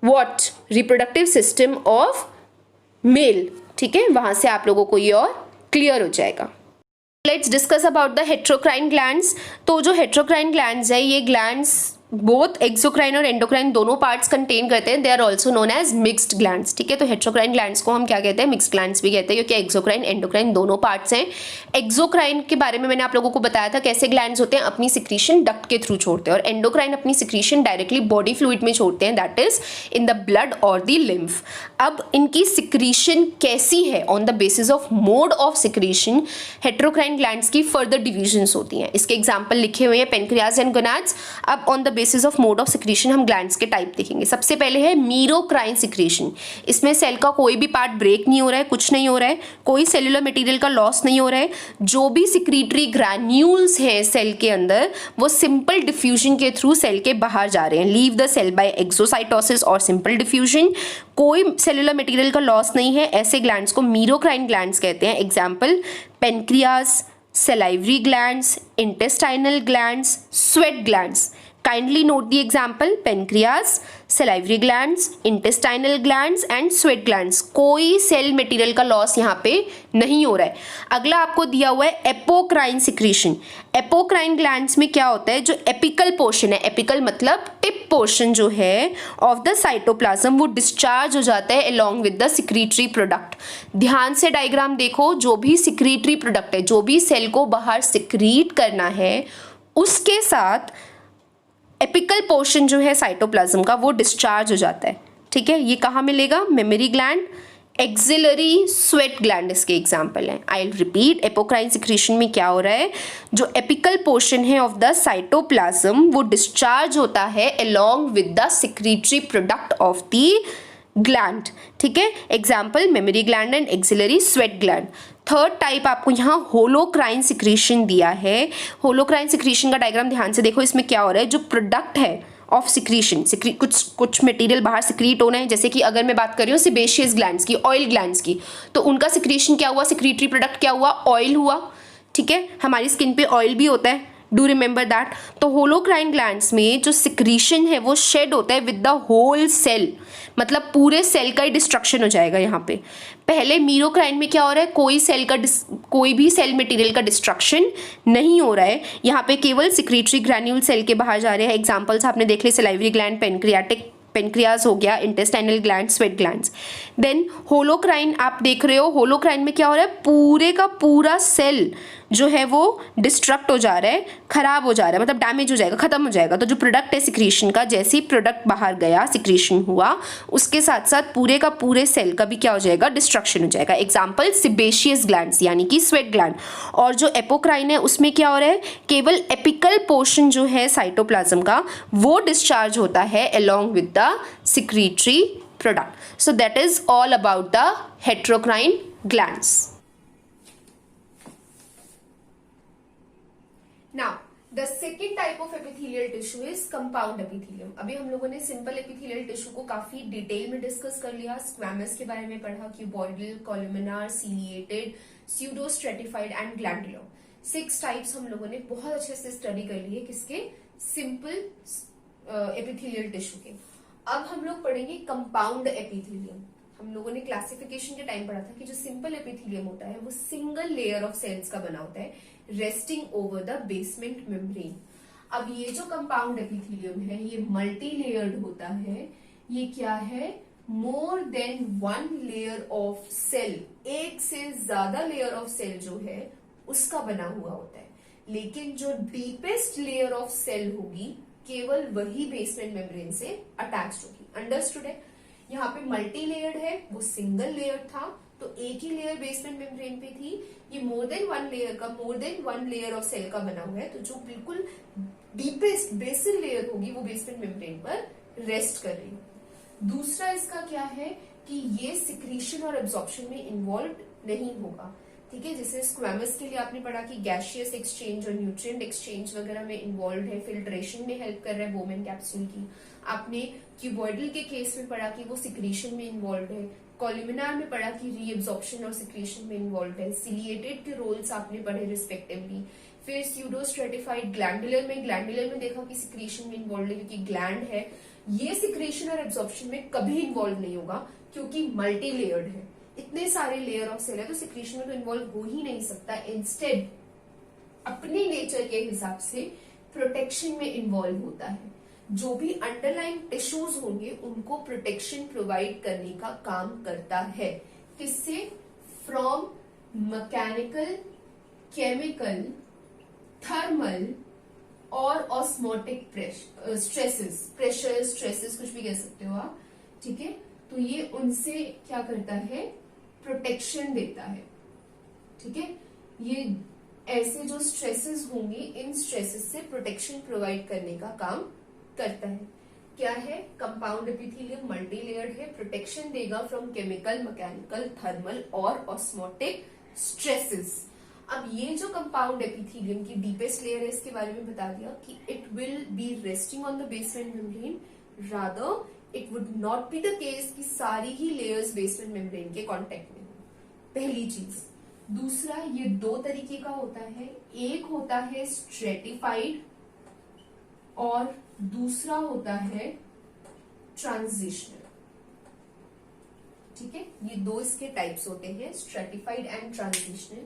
what, reproductive system of male. ठीक है, वहां से आप लोगों को ये और क्लियर हो जाएगा। Let's discuss about the heterocrine glands. तो जो हेट्रोक्राइन ग्लैंड्स है, ये ग्लैंड्स बोथ एक्सोक्राइन और एंडोक्राइन दोनों पार्ट्स कंटेन करते हैं, they are also known as mixed glands, ठीक है। तो हेट्रोक्राइन ग्लैंड्स को हम क्या कहते हैं, मिक्स्ड ग्लैंड्स भी कहते हैं, क्योंकि एक्सोक्राइन एंडोक्राइन दोनों पार्ट्स हैं। एक्सोक्राइन के बारे में मैंने आप लोगों को बताया था कैसे ग्लैंड्स होते हैं, अपनी सिक्रीशन डक्ट के थ्रू छोड़ते हैं, और एंडोक्राइन अपनी सिक्रीशन डायरेक्टली बॉडी फ्लूइड में छोड़ते हैं, that is in the blood और द लिम्फ। अब इनकी सिक्रीशन कैसी है, on the basis of mode of secretion heterocrine glands की फर्दर डिविजन्स होती हैं। इसके एग्जाम्पल लिखे हुए हैं, पेनक्रियाज एंड गोनाड्स। अब on the basis of mode of secretion हम ग्लैंड्स के टाइप देखेंगे। सबसे पहले है मीरोक्राइन सिक्रीशन। इसमें सेल का कोई भी पार्ट ब्रेक नहीं हो रहा है, कुछ नहीं हो रहा है, कोई सेलुलर मटेरियल का लॉस नहीं हो रहा है। जो भी सिक्रीटरी ग्रैन्यूल्स हैं सेल के अंदर, वो सिंपल डिफ्यूजन के थ्रू सेल के बाहर जा रहे हैं, leave the cell by exocytosis और सिंपल डिफ्यूजन। कोई सेलुलर मटेरियल का लॉस नहीं है, ऐसे ग्लैंड्स को मीरोक्राइन ग्लैंड्स कहते हैं। Example pancreas, salivary glands, intestinal glands, sweat glands. Kindly note the example: pancreas, salivary glands, intestinal glands and sweat glands. कोई सेल मटेरियल का लॉस यहाँ पे नहीं हो रहा है। अगला आपको दिया हुआ है एपोक्राइन सिक्रीशन। एपोक्राइन ग्लैंड्स में क्या होता है, जो एपिकल पोर्शन है, एपिकल मतलब टिप पोर्शन जो है ऑफ द साइटोप्लाज्म, वो डिस्चार्ज हो जाता है along with the secretory product. ध्यान से डायग्राम देखो, जो भी सिक्रीटरी प्रोडक्ट है, जो भी सेल को बाहर सिक्रीट करना है, उसके साथ एपिकल पोर्शन जो है साइटोप्लाज्म का, वो डिस्चार्ज हो जाता है, ठीक है। ये कहाँ मिलेगा, mammary gland, axillary sweat gland इसके एग्जाम्पल हैं। I will repeat, apocrine secretion में क्या हो रहा है, जो एपिकल पोर्शन है ऑफ द साइटोप्लाज्म, वो डिस्चार्ज होता है along with the secretory product of the gland, ठीक है। Example mammary gland and axillary sweat gland. Third type आपको यहाँ होलोक्राइन सिक्रीशन दिया है। होलोक्राइन सिक्रीशन का डायग्राम ध्यान से देखो, इसमें क्या हो रहा है, जो प्रोडक्ट है ऑफ सिक्रीशन, कुछ मटेरियल बाहर सिक्रीट होना है, जैसे कि अगर मैं बात कर रही हूँ सिबेशियस ग्लैंड्स की, ऑयल ग्लैंड्स की, तो उनका सिक्रीशन क्या हुआ, सिक्रीटरी प्रोडक्ट क्या हुआ, ऑयल हुआ, ठीक है। हमारी स्किन पे ऑयल भी होता है, डू रिमेंबर दैट। तो होलोक्राइन ग्लैंड्स में जो सिक्रीशन है वो शेड होता है विद द होल सेल, मतलब पूरे सेल का ही डिस्ट्रक्शन हो जाएगा यहाँ पे। पहले मीरोक्राइन में क्या हो रहा है, कोई भी सेल मटेरियल का डिस्ट्रक्शन नहीं हो रहा है, यहाँ पे केवल सिक्रीटरी ग्रैन्यूल सेल के बाहर जा रहे हैं। एग्जाम्पल्स आपने देख ली, सलाइवरी ग्लैंड, पेनक्रियाज हो गया, intestinal gland, sweat glands. Then holocrine आप देख रहे हो, होलोक्राइन में क्या हो रहा है, पूरे का पूरा सेल जो है वो डिस्ट्रक्ट हो जा रहा है, खराब हो जा रहा है, मतलब डैमेज हो जाएगा, खत्म हो जाएगा। तो जो प्रोडक्ट है सिक्रीशन का, जैसे ही प्रोडक्ट बाहर गया, सिक्रीशन हुआ, उसके साथ साथ पूरे का पूरे सेल का भी क्या हो जाएगा, डिस्ट्रक्शन हो जाएगा। एग्जाम्पल सिबेशियस ग्लैंड्स यानी कि स्वेट ग्लैंड। और जो एपोक्राइन है उसमें क्या हो रहा है, केवल एपिकल पोर्शन जो है साइटोप्लाज्म का, वो डिस्चार्ज होता है along with the secretory product. So that is all about the heterocrine glands. Now, the second type of epithelial tissue is compound epithelium. अभी हम लोगों ने simple epithelial tissue को काफी डिटेल में डिस्कस कर लिया, स्क्वैमस के बारे में पढ़ा, cuboidal, columnar, ciliated, pseudostratified and glandular. 6 types हम लोगों ने बहुत अच्छे से स्टडी कर लिए, किसके, सिंपल एपिथेलियल टिश्यू के। अब हम लोग पढ़ेंगे कंपाउंड एपिथेलियम। हम लोगों ने क्लासिफिकेशन के टाइम पढ़ा था कि जो सिंपल एपिथेलियम होता है वो सिंगल लेयर ऑफ सेल्स का बना होता है, resting over the basement membrane. अब ये जो कंपाउंड एपिथेलियम है ये मल्टी लेयर्ड होता है। ये क्या है, more than 1 layer of cell, एक से ज्यादा लेयर ऑफ सेल जो है उसका बना हुआ होता है। लेकिन जो डीपेस्ट लेयर ऑफ सेल होगी केवल वही बेसमेंट मेम्ब्रेन से अटैच्ड होगी। अंडरस्टूड है। यहाँ पे मल्टी लेयर्ड है, वो सिंगल लेयर था तो एक ही लेयर बेसमेंट मेम्ब्रेन पे थी। ये more than 1 layer of cell का बना हुआ है, तो जो बिल्कुल डीपेस्ट बेसल लेयर होगी वो बेसमेंट मेम्ब्रेन पर रेस्ट कर रही है। दूसरा इसका क्या है कि ये सिक्रीशन और एब्जॉर्प्शन में इन्वॉल्व नहीं होगा, ठीक है। जैसे स्क्वैमस के लिए आपने पढ़ा कि गैशियस एक्सचेंज और न्यूट्रिएंट एक्सचेंज वगैरह में इन्वॉल्व है, फिल्ट्रेशन में हेल्प कर रहा है बोमेन कैप्सूल की। आपने क्यूबॉइडल के केस में पढ़ा कि वो सिक्रीशन में इन्वॉल्व है। कॉलमनार में पढ़ा कि रीएब्जॉर्प्शन और सिक्रीशन में इन्वॉल्व है। सिलिएटेड के रोल्स आपने पढ़े रिस्पेक्टिवली। फिर स्यूडोस्ट्रेटिफाइड ग्लैंडुलर में देखा कि सिक्रीशन में इन्वॉल्व है क्योंकि ग्लैंड है। ये सिक्रीशन और एब्जॉर्प्शन में कभी इन्वॉल्व नहीं होगा क्योंकि मल्टी लेयर्ड है, इतने सारे लेयर ऑफ सेल है, तो सिक्रीशन में तो इन्वॉल्व हो ही नहीं सकता। इंस्टेड अपने नेचर के हिसाब से प्रोटेक्शन में इन्वॉल्व होता है। जो भी अंडरलाइन टिश्यूज होंगे उनको प्रोटेक्शन प्रोवाइड करने का काम करता है। किससे? फ्रॉम मैकेनिकल, केमिकल, थर्मल और ऑस्मोटिक स्ट्रेसेस कुछ भी कह सकते हो आप, ठीक है। तो ये उनसे क्या करता है? प्रोटेक्शन देता है, ठीक है। ये ऐसे जो स्ट्रेसेस होंगे, इन स्ट्रेसेस से प्रोटेक्शन प्रोवाइड करने का काम करता है। क्या है? कंपाउंड एपिथेलियम मल्टी लेयर्ड है, प्रोटेक्शन देगा फ्रॉम केमिकल, मैकेनिकल, थर्मल और ऑस्मोटिक स्ट्रेसेस। अब ये जो कंपाउंड एपिथेलियम की डीपेस्ट लेयर है, इसके बारे में बता दिया कि it will be resting on the basement membrane, rather it would not be the case कि सारी ही लेयर्स बेसमेंट मेम्ब्रेन के कांटेक्ट में हो, पहली चीज। दूसरा, ये दो तरीके का होता है, एक होता है स्ट्रेटिफाइड और दूसरा होता है ट्रांजिशनल, ठीक है। ये दो इसके टाइप्स होते हैं, स्ट्रेटिफाइड एंड ट्रांजिशनल।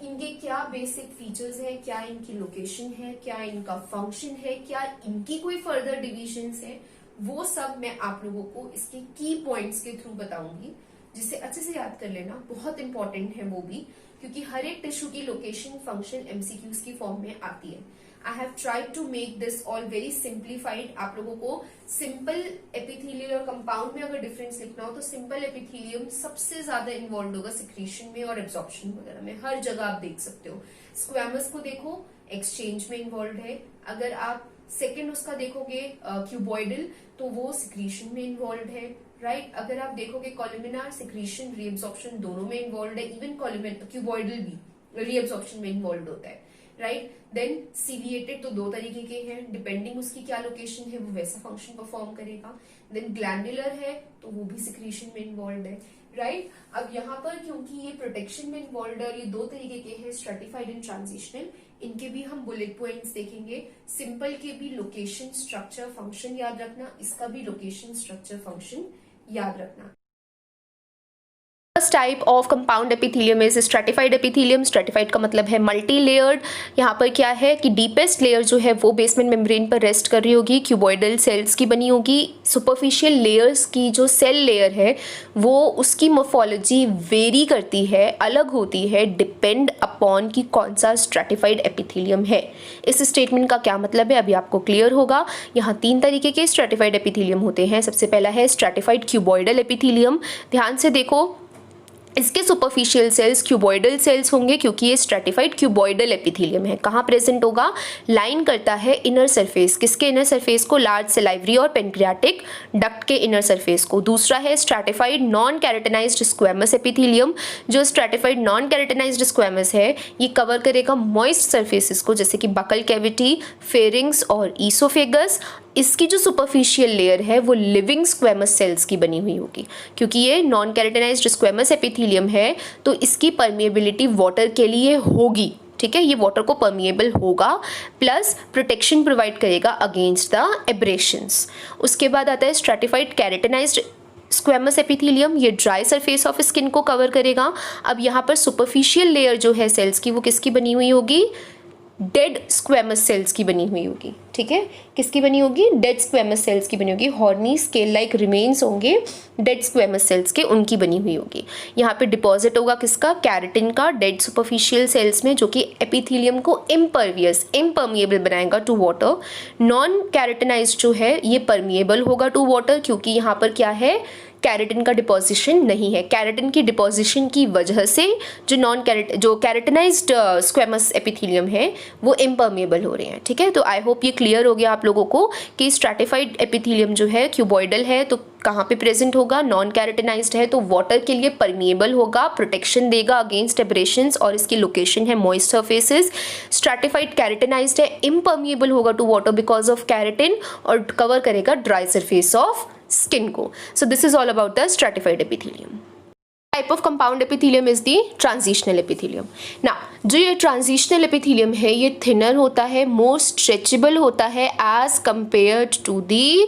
इनके क्या बेसिक फीचर्स हैं, क्या इनकी लोकेशन है, क्या इनका फंक्शन है, क्या इनकी कोई फर्दर डिविजन्स है, वो सब मैं आप लोगों को इसके की पॉइंट्स के थ्रू बताऊंगी, जिसे अच्छे से याद कर लेना, बहुत इंपॉर्टेंट है वो भी, क्योंकि हर एक टिश्यू की लोकेशन, फंक्शन एमसीक्यूज की फॉर्म में आती है। I have tried to make this all very simplified. आप लोगों को सिंपल एपिथेलियल और कंपाउंड में अगर डिफरेंस लिखना हो तो सिंपल एपिथेलियम सबसे ज्यादा इन्वॉल्व होगा सिक्रीशन में और एब्जॉर्प्शन वगैरह में, हर जगह आप देख सकते हो। स्क्वैमस को देखो, एक्सचेंज में इन्वॉल्व है। अगर आप सेकेंड उसका देखोगे क्यूबॉइडल, तो वो सिक्रीशन में इन्वॉल्व है, राइट। अगर आप देखोगे कॉलमिनार, सिक्रीशन, रीएब्जॉर्प्शन दोनों में इन्वॉल्व है। इवन क्यूबॉइडल भी रीएब्जॉर्प्शन में इन्वॉल्व होता है, राइट। देन सीलिएटेड तो दो तरीके के हैं, डिपेंडिंग उसकी क्या लोकेशन है वो वैसा फंक्शन परफॉर्म करेगा। देन ग्लैंडुलर है तो वो भी सिक्रीशन में इन्वॉल्व है, राइट। अब यहाँ पर क्योंकि ये प्रोटेक्शन में इन्वॉल्व है और ये दो तरीके के हैं, स्ट्रेटिफाइड एंड ट्रांजिशनल, इनके भी हम बुलेट पॉइंट्स देखेंगे। सिंपल के भी लोकेशन, स्ट्रक्चर, फंक्शन याद रखना, इसका भी लोकेशन, स्ट्रक्चर, फंक्शन याद रखना। First type of compound epithelium is stratified epithelium. Stratified का मतलब है मल्टी लेयर्ड। यहाँ पर क्या है कि डीपेस्ट लेयर जो है वो बेसमेंट मेम्ब्रेन पर रेस्ट कर रही होगी, क्यूबॉइडल सेल्स की बनी होगी। सुपरफिशियल लेयर्स की जो सेल लेयर है वो उसकी मोर्फोलॉजी वेरी करती है, अलग होती है, डिपेंड अपॉन कि कौन सा स्ट्रेटिफाइड एपिथेलियम है। इस स्टेटमेंट का क्या मतलब है अभी आपको क्लियर होगा। यहाँ तीन तरीके के स्ट्रेटिफाइड एपिथेलियम होते हैं। सबसे पहला है स्ट्रेटिफाइड क्यूबॉइडल एपिथेलियम। ध्यान से देखो, इसके सुपरफिशियल सेल्स क्यूबॉइडल सेल्स होंगे क्योंकि ये स्ट्रेटिफाइड क्यूबॉइडल एपिथेलियम है। कहाँ प्रेजेंट होगा? लाइन करता है इनर सरफेस। किसके इनर सरफेस को? लार्ज सलाइवरी और पेनक्रियाटिक डक्ट के इनर सरफेस को। दूसरा है स्ट्रेटिफाइड नॉन कैरेटनाइज्ड स्क्वैमस एपिथेलियम। जो स्ट्रेटिफाइड नॉन कैरेटनाइज्ड स्क्वैमस है ये कवर करेगा मॉइस्ट सरफेसेस को, जैसे कि बकल कैविटी, फेरिंग्स और ईसोफेगस। इसकी जो सुपरफिशियल लेयर है वो लिविंग स्क्वैमस सेल्स की बनी हुई होगी। क्योंकि ये नॉन कैरेटनाइज्ड स्क्वैमस एपिथेलियम है तो इसकी परमिएबिलिटी वाटर के लिए होगी, ठीक है। ये वाटर को परमिएबल होगा, प्लस प्रोटेक्शन प्रोवाइड करेगा अगेंस्ट द एब्रेशंस। उसके बाद आता है स्ट्रेटिफाइड कैरेटनाइज्ड स्क्वैमस एपिथेलियम। ये ड्राई सरफेस ऑफ स्किन को कवर करेगा। अब यहाँ पर सुपरफिशियल लेयर जो है सेल्स की वो किसकी बनी हुई होगी? डेड स्क्वैमस सेल्स की बनी हुई होगी, ठीक है। किसकी बनी होगी? डेड स्क्वैमस सेल्स की बनी होगी। हॉर्नी स्केल लाइक रिमेन्स होंगे डेड स्क्वैमस सेल्स के, उनकी बनी हुई होगी। यहाँ पे डिपॉजिट होगा किसका? कैरेटिन का, डेड सुपरफिशियल सेल्स में, जो कि एपिथेलियम को इम्परवियस, इम्पर्मिएबल बनाएगा टू वाटर। नॉन कैरेटिनाइज्ड जो है ये परमिएबल होगा टू वाटर, क्योंकि यहाँ पर क्या है? कैरेटिन का डिपोजिशन नहीं है। कैरेटिन की डिपोजिशन की वजह से जो कैरेटिनाइज्ड स्क्वैमस एपिथेलियम है वो इम्पर्मिएबल हो रहे हैं, ठीक है। तो आई होप ये क्लियर हो गया आप लोगों को कि स्ट्रेटिफाइड एपिथेलियम जो है क्यूबॉइडल है तो कहाँ पे प्रेजेंट होगा? नॉन कैरेटिनाइज्ड है तो वाटर के लिए परमिएबल होगा, प्रोटेक्शन देगा अगेंस्ट एब्रेशंस और इसकी लोकेशन है मॉइस्ट सरफेसेस। स्ट्रेटिफाइड कैरेटिनाइज्ड है, इम्पर्मिएबल होगा to water because of keratin और कवर करेगा ड्राई सरफेस ऑफ स्किन को। So this is all about the stratified epithelium. Type of compound epithelium is the transitional epithelium. ना जो ये transitional epithelium है ये थिनर होता है, मोर स्ट्रेचेबल होता है as compared to the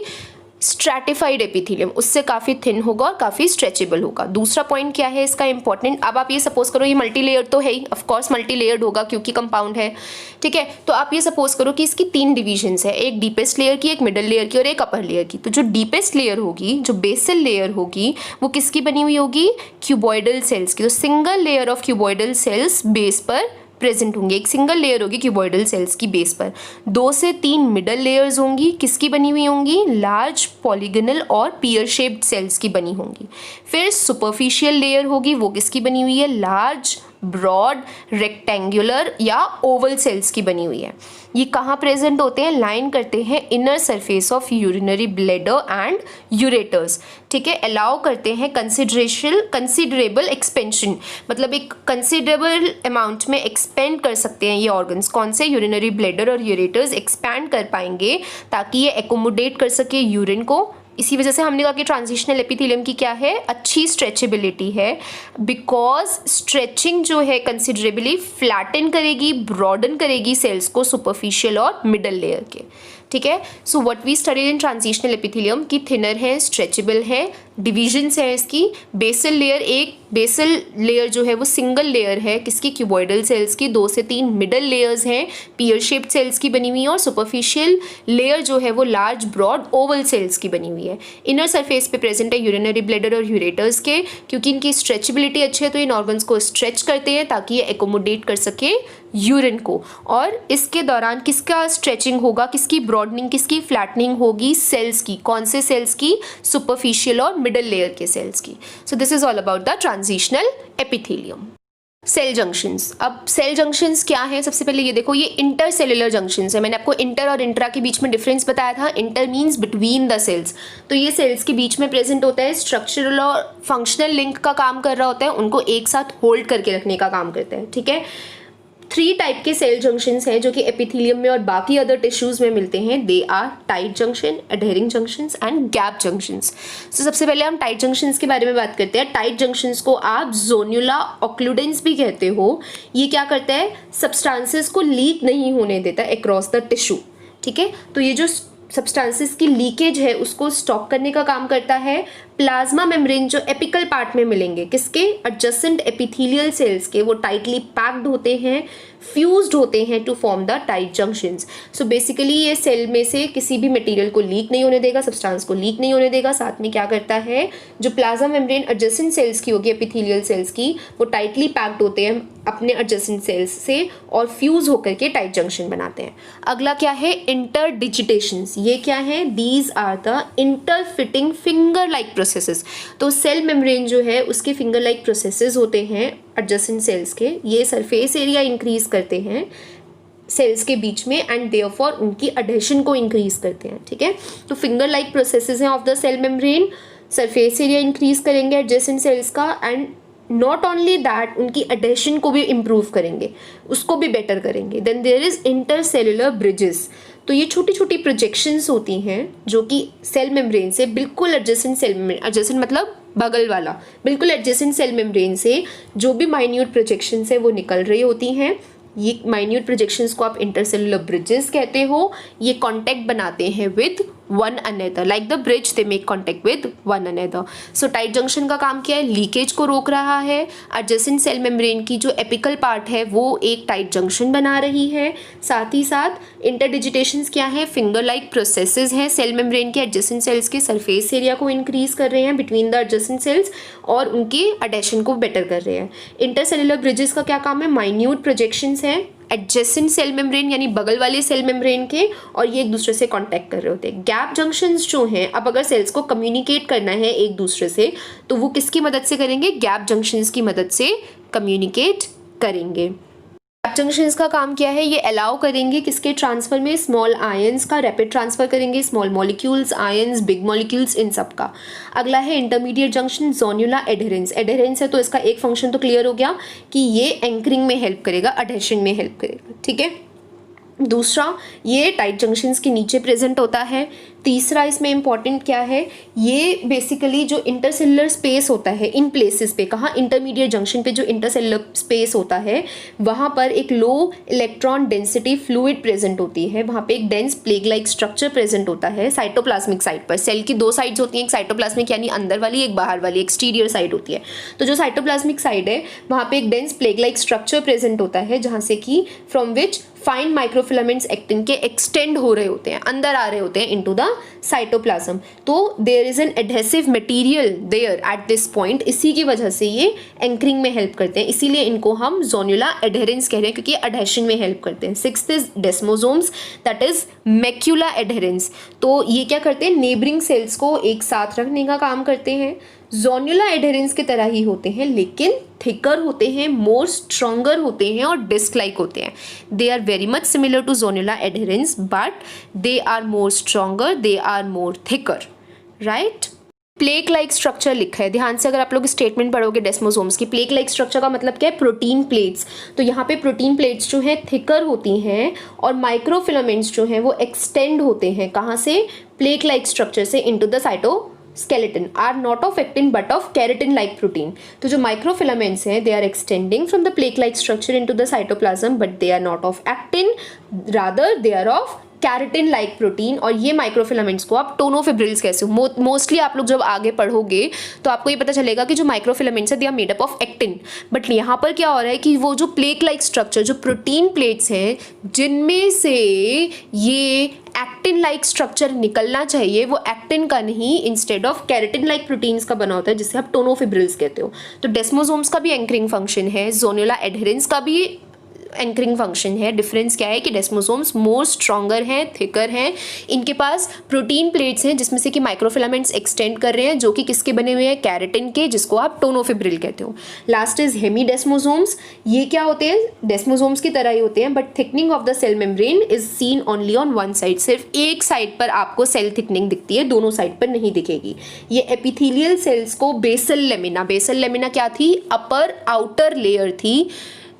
stratified epithelium, उससे काफ़ी थिन होगा और काफ़ी स्ट्रेचेबल होगा। दूसरा पॉइंट क्या है इसका इंपॉर्टेंट, अब आप ये सपोज करो, ये मल्टी लेयर तो है ही, ऑफकोर्स मल्टी लेयर्ड होगा क्योंकि कंपाउंड है, ठीक है। तो आप ये सपोज करो कि इसकी 3 डिविजन्स है, एक डीपेस्ट लेयर की, एक मिडल लेयर की और एक अपर लेयर की। तो जो डीपेस्ट लेयर होगी, जो बेसल लेयर होगी, वो किसकी बनी हुई होगी? क्यूबॉइडल सेल्स की। तो single layer of cuboidal cells base पर प्रेजेंट होंगे, एक सिंगल लेयर होगी क्यूबॉइडल सेल्स की बेस पर। 2 से 3 मिडल लेयर्स होंगी, किसकी बनी हुई होंगी? लार्ज पॉलीगनल और पियर शेप्ड सेल्स की बनी होंगी। फिर सुपरफिशियल लेयर होगी, वो किसकी बनी हुई है? लार्ज ब्रॉड रेक्टेंगुलर या ओवल सेल्स की बनी हुई है। ये कहाँ प्रेजेंट होते हैं? लाइन करते हैं inner surface of urinary bladder and ureters, ठीक है। अलाउ करते हैं कंसिडरेबल एक्सपेंशन, मतलब एक कंसिडरेबल अमाउंट में एक्सपेंड कर सकते हैं ये ऑर्गन्स। कौन से? यूरिनरी ब्लैडर और यूरेटर्स एक्सपैंड कर पाएंगे ताकि ये एकोमोडेट कर सके यूरिन को। इसी वजह से हमने कहा कि ट्रांजिशनल एपिथेलियम की क्या है? अच्छी स्ट्रेचेबिलिटी है, बिकॉज स्ट्रेचिंग जो है कंसिडरेबली फ्लैटन करेगी, ब्रॉडन करेगी सेल्स को सुपरफिशियल और मिडल लेयर के, ठीक है। So what we studied in transitional epithelium की थिनर है, स्ट्रेचेबल है, डिविजन्स है इसकी। बेसल लेयर, एक बेसल लेयर जो है वो सिंगल लेयर है किसकी? क्यूबॉइडल सेल्स की। 2 से 3 मिडल लेयर्स हैं पियर शेप्ड सेल्स की बनी हुई है, और सुपरफिशियल लेयर जो है वो लार्ज ब्रॉड ओवल सेल्स की बनी हुई है। इनर सरफेस पे प्रेजेंट है यूरिनरी ब्लैडर और यूरेटर्स के, क्योंकि इनकी स्ट्रेचेबिलिटी अच्छी है तो इन ऑर्गन्स को स्ट्रेच करते हैं ताकि ये एकोमोडेट कर सके यूरिन को। और इसके दौरान किसका स्ट्रेचिंग होगा, किसकी ब्रॉडनिंग, किसकी फ्लैटनिंग होगी? सेल्स की। कौन से सेल्स की? सुपरफिशियल और मिडल लेयर के सेल्स की। So this is all about the transitional epithelium. Cell junctions, अब सेल जंक्शंस क्या है? सबसे पहले ये देखो, ये इंटरसेलुलर जंक्शंस है। मैंने आपको इंटर और इंट्रा के बीच में डिफरेंस बताया था। Inter means between the cells, तो ये सेल्स के बीच में प्रेजेंट होता है, स्ट्रक्चरल और फंक्शनल लिंक का काम कर रहा होता है, उनको एक साथ होल्ड करके रखने का काम करता है, ठीक है। 3 टाइप के सेल जंक्शंस हैं जो कि एपिथेलियम में और बाकी अदर टिश्यूज में मिलते हैं। They are tight junction, adhering junctions and gap junctions. तो सबसे पहले हम टाइट जंक्शंस के बारे में बात करते हैं। टाइट जंक्शंस को आप जोन्युला ऑक्लूडेंस भी कहते हो। ये क्या करता है? सब्सटेंसेस को लीक नहीं होने देता अक्रॉस द टिश्यू, ठीक है। तो ये जो सब्सटेंसेस की लीकेज है उसको स्टॉप करने का काम करता है। प्लाज्मा मेम्ब्रेन जो एपिकल पार्ट में मिलेंगे किसके? एडजेसेंट एपिथेलियल सेल्स के, वो टाइटली पैक्ड होते हैं, फ्यूज्ड होते हैं to form the tight junctions. So basically ये सेल में से किसी भी मटेरियल को लीक नहीं होने देगा, सब्सटेंस को लीक नहीं होने देगा। साथ में क्या करता है? जो प्लाज्मा मेम्ब्रेन एडजेसेंट सेल्स की होगी, एपिथेलियल सेल्स की, वो टाइटली पैक्ड होते हैं अपने एडजेसेंट सेल्स से और फ्यूज होकर के टाइट जंक्शन बनाते हैं। अगला क्या है? इंटरडिजिटेशंस। ये क्या है? These are the interfitting finger like processes. तो सेल मेम्ब्रेन जो है उसके फिंगर लाइक प्रोसेसेस होते हैं एडजेसेंट सेल्स के। ये सरफेस एरिया इंक्रीज करते हैं सेल्स के बीच में एंड देयरफॉर उनकी एडहेशन को इंक्रीज करते हैं, ठीक है। तो फिंगर लाइक प्रोसेसेस हैं of the cell membrane, surface area increase करेंगे एडजेसेंट सेल्स का, एंड नॉट ओनली दैट उनकी एडहेशन को भी इम्प्रूव करेंगे, उसको भी बेटर करेंगे। Then there is intercellular bridges. तो ये छोटी छोटी प्रोजेक्शंस होती हैं जो कि सेल मेम्ब्रेन से बिल्कुल एडजेसेंट सेल मेम्ब्रेन, एडजेसेंट मतलब बगल वाला, बिल्कुल एडजेसेंट सेल मेम्ब्रेन से जो भी माइन्यूट प्रोजेक्शंस है वो निकल रही होती हैं। ये माइन्यूट प्रोजेक्शंस को आप इंटरसेलुलर ब्रिजेस कहते हो। ये कॉन्टैक्ट बनाते हैं with one another, like the bridge they make contact with one another. So tight junction का काम क्या है? लीकेज को रोक रहा है। एडजेसेंट सेल मेम्ब्रेन की जो एपिकल पार्ट है वो एक टाइट जंक्शन बना रही है। साथ ही साथ इंटरडिजिटेशंस क्या है? फिंगर लाइक प्रोसेसेस हैं सेल मेम्ब्रेन के एडजेसेंट सेल्स के सरफेस एरिया को इंक्रीज कर रहे हैं बिटवीन द एडजेसेंट सेल्स और उनकी एडेशन को बेटर कर रहे हैं। इंटरसेलुलर ब्रिजेस का क्या काम है? माइन्यूट प्रोजेक्शंस हैं एडजेसेंट सेल मेम्ब्रेन यानी बगल वाले सेल मेम्ब्रेन के, और ये एक दूसरे से कांटेक्ट कर रहे होते हैं। गैप जंक्शंस जो हैं, अब अगर सेल्स को कम्युनिकेट करना है एक दूसरे से तो वो किसकी मदद से करेंगे? गैप जंक्शंस की मदद से कम्युनिकेट करेंगे। गैप जंक्शंस का काम क्या है? ये अलाउ करेंगे किसके ट्रांसफर में? स्मॉल आयंस का रैपिड ट्रांसफर करेंगे, small molecules, ions, big molecules, इन सब का। अगला है intermediate junction, zonula adherens. Adherens है तो इसका एक फंक्शन तो क्लियर हो गया कि ये एंकरिंग में हेल्प करेगा, एडहेशन में हेल्प करेगा, ठीक है। दूसरा, ये टाइट जंक्शंस के नीचे प्रेजेंट होता है। तीसरा इसमें इम्पॉर्टेंट क्या है, ये बेसिकली जो इंटरसेलुलर स्पेस होता है इन प्लेसेस पे, कहाँ, इंटरमीडिएट जंक्शन पे जो इंटरसेलुलर स्पेस होता है वहाँ पर एक low electron density fluid present होती है, वहाँ पे एक dense plaque like structure present होता है साइटोप्लाज्मिक साइड पर। सेल की दो साइड्स होती हैं, एक साइटोप्लाज्मिक यानी अंदर वाली, एक बाहर वाली एक्सटीरियर साइड होती है। तो जो साइटोप्लाज्मिक साइड है वहाँ पे एक dense plaque like structure present होता है जहाँ से कि from which fine microfilaments actin के एक्सटेंड हो रहे होते हैं, अंदर आ रहे होते हैं इनटू द साइटोप्लाज्म। तो there is an adhesive material there at this point, इसी की वजह से ये एंकरिंग में हेल्प करते हैं, इसीलिए इनको हम जोनुला एडहेरेंस कह रहे हैं क्योंकि एडहेशन में हेल्प करते हैं। Sixth is desmosomes, that is macula adherence. तो ये क्या करते हैं, नेबरिंग सेल्स को एक साथ रखने का काम करते हैं। जोनुला एडहेरेंस की तरह ही होते हैं लेकिन थिकर होते हैं, मोर स्ट्रॉन्गर होते हैं और डिस्क लाइक होते हैं। They are very much similar to zonula adherens but they are more stronger, they are more thicker, right. Plaque like structure लिखा है, ध्यान से अगर आप लोग स्टेटमेंट पढ़ोगे डेस्मोसोम्स की, प्लेक लाइक स्ट्रक्चर का मतलब क्या है, प्रोटीन प्लेट्स। तो यहाँ पे प्रोटीन प्लेट्स जो है थिकर होती हैं और माइक्रोफिलामेंट्स जो हैं वो एक्सटेंड होते हैं, कहाँ से, प्लेक लाइक स्ट्रक्चर से into the cytoskeleton, are not of actin but of keratin like protein. तो जो माइक्रोफिलामेंट्स हैं they are extending from the plaque like structure into the cytoplasm but they are not of actin, rather they are of keratin like protein. और ये microfilaments को आप टोनोफिब्रिल्स कहते हो। Mostly आप लोग जब आगे पढ़ोगे तो आपको ये पता चलेगा कि जो माइक्रोफिलामेंट्स है they are made up of actin, but यहाँ पर क्या हो रहा है कि वो जो प्लेक लाइक स्ट्रक्चर, जो प्रोटीन प्लेट्स हैं जिनमें से ये एक्टिन लाइक स्ट्रक्चर निकलना चाहिए वो एक्टिन का नहीं, instead of keratin like proteins का बना होता है जिसे आप टोनोफिब्रिल्स कहते हो। तो डेस्मोसोम्स का भी एंकरिंग फंक्शन है, जोनुला एडहेरेंस का भी एंकरिंग फंक्शन है। डिफरेंस क्या है कि डेस्मोसोम्स मोर स्ट्रॉन्गर हैं, थिकर हैं, इनके पास प्रोटीन प्लेट्स हैं जिसमें से कि माइक्रोफिलामेंट्स एक्सटेंड कर रहे हैं जो कि किसके बने हुए हैं, कैरेटिन के, जिसको आप टोनोफिब्रिल कहते हो। Last is hemidesmosomes. ये क्या होते हैं, डेस्मोसोम्स की तरह ही होते हैं but thickening of the cell membrane is seen only on one side, सिर्फ एक साइड पर आपको सेल थिकनिंग दिखती है, दोनों साइड पर नहीं दिखेगी। ये एपिथेलियल सेल्स को बेसल लेमिना, बेसल लेमिना क्या थी, अपर आउटर लेयर थी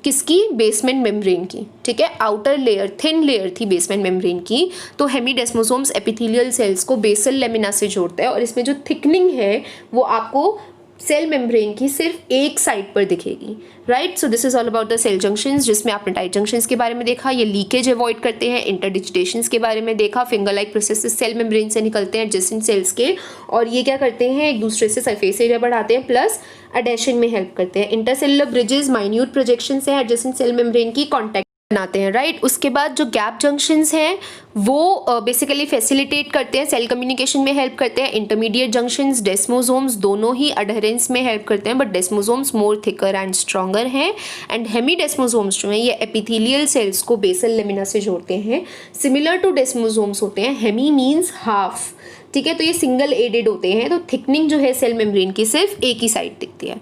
किसकी, बेसमेंट मेम्ब्रेन की, ठीक है, आउटर लेयर, थिन लेयर थी बेसमेंट मेम्ब्रेन की। तो हेमीडेस्मोसोम्स एपिथेलियल सेल्स को बेसल लेमिना से जोड़ता है और इसमें जो थिकनिंग है वो आपको सेल मेम्ब्रेन की सिर्फ एक साइड पर दिखेगी, right. So this is all about the cell junctions, जिसमें आपने टाइट जंक्शंस के बारे में देखा, ये लीकेज अवॉइड करते हैं, इंटरडिजिटेशंस के बारे में देखा, finger like processes cell membrane से निकलते हैं एडजेसेंट सेल्स के, और ये क्या करते हैं, एक दूसरे से सरफेस एरिया बढ़ाते हैं प्लस एडेशन में हेल्प करते हैं। इंटरसेलुलर ब्रिजेस माइन्यूट प्रोजेक्शन से एडजेसेंट सेल मेम्ब्रेन की कॉन्टैक्ट बनाते हैं, राइट। उसके बाद जो गैप जंक्शंस हैं वो बेसिकली फैसिलिटेट करते हैं, सेल कम्युनिकेशन में हेल्प करते हैं। इंटरमीडिएट जंक्शंस, डेस्मोसोम्स दोनों ही अडहेरेंस में हेल्प करते हैं but desmosomes more thicker and stronger हैं। एंड हेमीडेस्मोसोम्स जो हैं ये एपिथेलियल सेल्स को बेसल लेमिना से जोड़ते हैं, सिमिलर टू डेस्मोसोम्स होते हैं। हेमी मीन्स हाफ, ठीक है, तो ये सिंगल एडेड होते हैं, तो थिकनिंग जो है सेल मेम्ब्रेन की सिर्फ एक ही साइड दिखती है।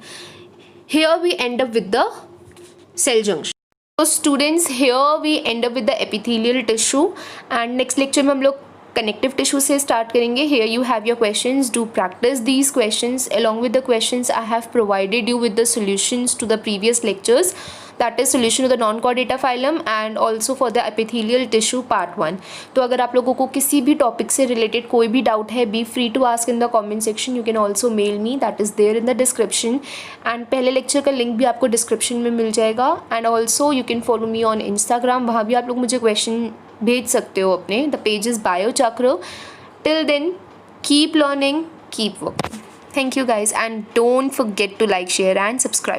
Here we end up with the cell junction. तो students here we end up with the epithelial tissue and next lecture में हम लोग कनेक्टिव टिश्यू से स्टार्ट करेंगे। Here you have your questions, do practice these questions along with the questions I have provided you with the solutions to the previous lectures, that is solution to the non-chordata phylum and also for the epithelial tissue part 1। तो अगर आप लोगों को किसी भी topic से related कोई भी डाउट है, be free to ask in the comment section, you can also mail me, that is there in the description and पहले लेक्चर का लिंक भी आपको डिस्क्रिप्शन में मिल जाएगा। And also you can follow me on Instagram, वहाँ भी आप लोग मुझे क्वेश्चन भेज सकते हो अपने, the page is Biochakra. Till then keep learning, keep working. Thank you guys and don't forget to like, share and subscribe.